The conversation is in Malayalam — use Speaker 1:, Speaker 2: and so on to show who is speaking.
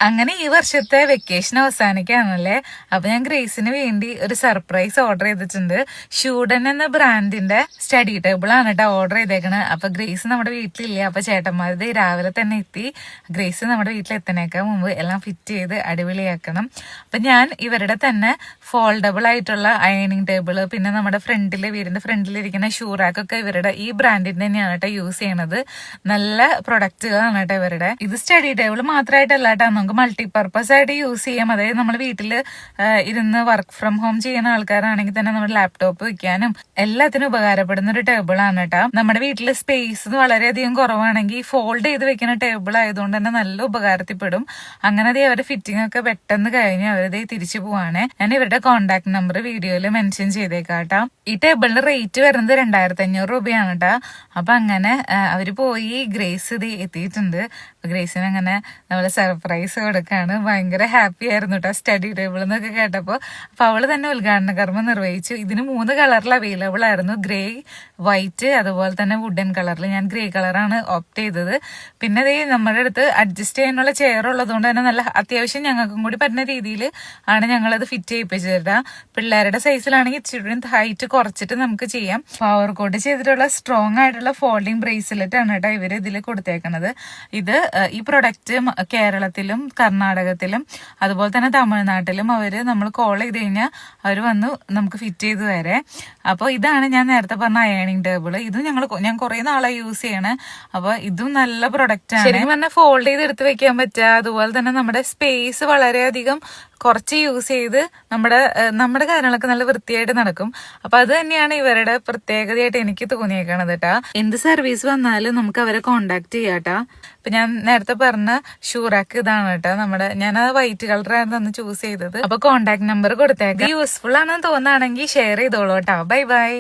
Speaker 1: അങ്ങനെ ഈ വർഷത്തെ വെക്കേഷൻ അവസാനിക്കാണല്ലേ. അപ്പൊ ഞാൻ ഗ്രേസിന് വേണ്ടി ഒരു സർപ്രൈസ് ഓർഡർ ചെയ്തിട്ടുണ്ട്. ഷൂഡൻ എന്ന ബ്രാൻഡിന്റെ സ്റ്റഡി ടേബിൾ ആണ് കേട്ടോ ഓർഡർ ചെയ്തേക്കണത്. അപ്പൊ ഗ്രേസ് നമ്മുടെ വീട്ടിലില്ല. അപ്പൊ ചേട്ടന്മാരുടെ രാവിലെ തന്നെ എത്തി. ഗ്രേസ് നമ്മുടെ വീട്ടിൽ എത്തണേക്കാൾ മുമ്പ് എല്ലാം ഫിറ്റ് ചെയ്ത് അടിപൊളിയാക്കണം. അപ്പൊ ഞാൻ ഇവരുടെ തന്നെ ഫോൾഡബിൾ ആയിട്ടുള്ള അയണിങ് ടേബിള്, പിന്നെ നമ്മുടെ വീടിന്റെ ഫ്രണ്ടിലിരിക്കുന്ന ഷൂറാക്കൊക്കെ ഇവരുടെ ഈ ബ്രാൻഡിന്റെ തന്നെയാണ് കേട്ടോ യൂസ് ചെയ്യണത്. നല്ല പ്രൊഡക്റ്റുകളാണ് കേട്ടോ ഇവരുടെ. ഇത് സ്റ്റഡി ടേബിൾ മാത്രമായിട്ടല്ല കേട്ടോ, മൾട്ടിപർപ്പസ് ആയിട്ട് യൂസ് ചെയ്യാം. അതായത് നമ്മൾ വീട്ടിൽ ഇരുന്ന് വർക്ക് ഫ്രം ഹോം ചെയ്യുന്ന ആൾക്കാരാണെങ്കിൽ തന്നെ നമ്മുടെ ലാപ്ടോപ്പ് വെക്കാനും എല്ലാത്തിനും ഉപകാരപ്പെടുന്ന ഒരു ടേബിൾ ആണ് കേട്ടോ. നമ്മുടെ വീട്ടിൽ സ്പേസ് വളരെയധികം കുറവാണെങ്കിൽ ഫോൾഡ് ചെയ്ത് വെക്കുന്ന ടേബിൾ ആയതുകൊണ്ട് തന്നെ നല്ല ഉപകാരത്തിൽപ്പെടും. അങ്ങനെ അവരുടെ ഫിറ്റിംഗ് ഒക്കെ പെട്ടെന്ന് കഴിഞ്ഞ് അവരത് തിരിച്ചു പോവാണ്. ഞാൻ ഇവരുടെ കോൺടാക്ട് നമ്പർ വീഡിയോയിൽ മെൻഷൻ ചെയ്തേക്കാട്ടോ. ഈ ടേബിളിന്റെ റേറ്റ് വരുന്നത് 2500 രൂപയാണ് കേട്ടോ. അപ്പൊ അങ്ങനെ അവര് പോയി ഗ്രേസ് ഇത് എത്തിയിട്ടുണ്ട്. ഗ്രേസിന് അങ്ങനെ നമ്മള് സർപ്രൈസ് കൊടുക്കാണ്. ഭയങ്കര ഹാപ്പി ആയിരുന്നു കേട്ടോ സ്റ്റഡി ടേബിൾ എന്നൊക്കെ കേട്ടപ്പോ. അപ്പൊ അവള് തന്നെ ഉദ്ഘാടന കർമ്മം നിർവഹിച്ചു. ഇതിന് 3 കളറിൽ അവൈലബിൾ ആയിരുന്നു, ഗ്രേ, വൈറ്റ്, അതുപോലെ തന്നെ വുഡൻ കളറിൽ. ഞാൻ ഗ്രേ കളറാണ് ഓപ്റ്റ് ചെയ്തത്. പിന്നെ ഇത് നമ്മുടെ അടുത്ത് അഡ്ജസ്റ്റ് ചെയ്യാനുള്ള ചെയർ ഉള്ളതുകൊണ്ട് തന്നെ നല്ല അത്യാവശ്യം ഞങ്ങൾക്കും കൂടി പറ്റുന്ന രീതിയിൽ ആണ് ഞങ്ങളത് ഫിറ്റ് ചെയ്യിപ്പിച്ചത്. പിള്ളേരുടെ സൈസിലാണെങ്കിൽ ഇച്ചിരി ഹൈറ്റ് കുറച്ചിട്ട് നമുക്ക് ചെയ്യാം. പവർ കോട്ട് ചെയ്തിട്ടുള്ള സ്ട്രോങ് ആയിട്ടുള്ള ഫോൾഡിംഗ് ബ്രേസ്ലെറ്റ് ആണ് കേട്ടോ ഇവര് ഇതിൽ കൊടുത്തേക്കുന്നത്. ഇത് ഈ പ്രൊഡക്റ്റ് കേരളത്തിലും കർണാടകത്തിലും അതുപോലെ തന്നെ തമിഴ്നാട്ടിലും നമ്മൾ കോൾ ചെയ്ത് കഴിഞ്ഞാൽ അവർ വന്ന് നമുക്ക് ഫിറ്റ് ചെയ്ത് തരേ. അപ്പോൾ ഇതാണ് ഞാൻ നേരത്തെ പറഞ്ഞ അയണിങ് ടേബിൾ. ഇത് ഞാൻ കുറെ നാളായി യൂസ് ചെയ്യണേ. അപ്പൊ ഇതും നല്ല പ്രൊഡക്റ്റ് ആണ്. ശരിക്കും പറഞ്ഞാൽ ഫോൾഡ് ചെയ്ത് എടുത്ത് വെക്കാൻ പറ്റുക. അതുപോലെ തന്നെ നമ്മുടെ സ്പേസ് വളരെയധികം കുറച്ച് യൂസ് ചെയ്ത് നമ്മുടെ കാര്യങ്ങളൊക്കെ നല്ല വൃത്തിയായിട്ട് നടക്കും. അപ്പൊ അത് തന്നെയാണ് ഇവരുടെ പ്രത്യേകതയായിട്ട് എനിക്ക് തോന്നിയേക്കണത് കേട്ടാ. എന്ത് സർവീസ് വന്നാലും നമുക്ക് അവരെ കോണ്ടാക്ട് ചെയ്യാട്ടാ. ഇപ്പൊ ഞാൻ നേരത്തെ പറഞ്ഞ ഷൂറാക്ക് ഇതാണ് കേട്ടോ ഞാൻ ആ വൈറ്റ് കളറായിരുന്നു അന്ന് ചൂസ് ചെയ്തത്. അപ്പൊ കോണ്ടാക്ട് നമ്പർ കൊടുത്തേക്കാം. യൂസ്ഫുൾ ആണെന്ന് തോന്നുകയാണെങ്കിൽ ഷെയർ ചെയ്തോളൂ കേട്ടോ. Bye bye.